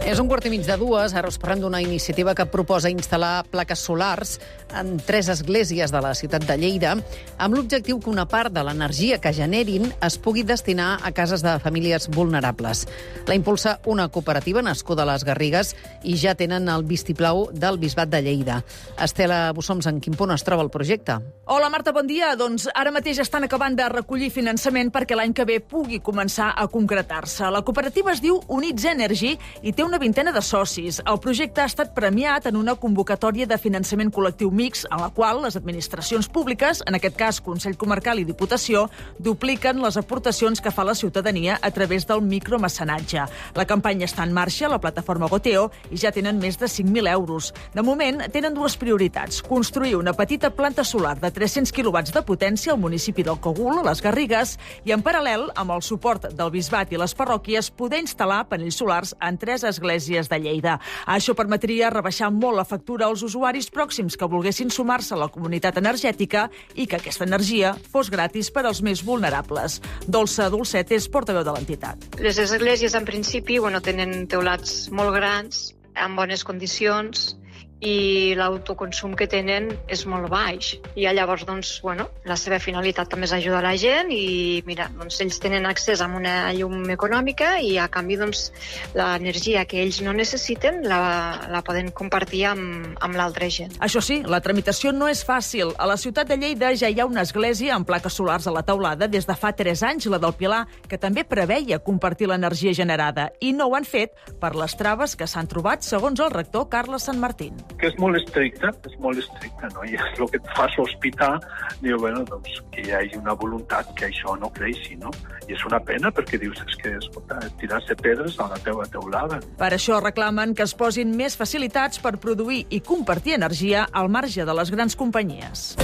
És 1:15, ara us parlem d'una iniciativa que proposa instal·lar plaques solars en 3 esglésies de la ciutat de Lleida, amb l'objectiu que una part de l'energia que generin es pugui destinar a cases de famílies vulnerables. La impulsa una cooperativa nascuda a les Garrigues i ja tenen el vistiplau del Bisbat de Lleida. Estela Bussoms, en quin punt es troba el projecte? Hola, Marta, bon dia. Doncs ara mateix estan acabant de recollir finançament perquè l'any que ve pugui començar a concretar-se. La cooperativa es diu Units Energy i té una vintena de socis. El projecte ha estat premiat en una convocatòria de finançament col·lectiu mixt, en la qual les administracions públiques, en aquest cas Consell Comarcal i Diputació, dupliquen les aportacions que fa la ciutadania a través del micromecenatge. La campanya està en marxa a la plataforma Goteo i ja tenen més de 5.000 euros. De moment, tenen 2 prioritats. Construir una petita planta solar de 300 quilowatts de potència al municipi del Cogul, a les Garrigues, i en paral·lel, amb el suport del Bisbat i les parròquies, poder instal·lar panells solars en 3 esglésies de Lleida. Això permetria rebaixar molt la factura als usuaris pròxims que volguessin sumar-se a la comunitat energètica i que aquesta energia fos gratis per als més vulnerables. Dolça Dolcet és portaveu de l'entitat. Les esglésies, en principi, tenen teulats molt grans, en bones condicions, i l'autoconsum que tenen és molt baix. I llavors, la seva finalitat també és ajudar la gent i, ells tenen accés a una llum econòmica i, a canvi, l'energia que ells no necessiten la poden compartir amb l'altra gent. Això sí, la tramitació no és fàcil. A la ciutat de Lleida ja hi ha una església amb plaques solars a la teulada des de fa 3 anys, la del Pilar, que també preveia compartir l'energia generada. I no ho han fet per les traves que s'han trobat, segons el rector Carles Sant Martín. Que és molt estricte, no? I és el que et fa sospitar, que hi hagi una voluntat que això no creixi, no? I és una pena perquè dius, tirar-se pedres a la teva teulada. Per això reclamen que es posin més facilitats per produir i compartir energia al marge de les grans companyies.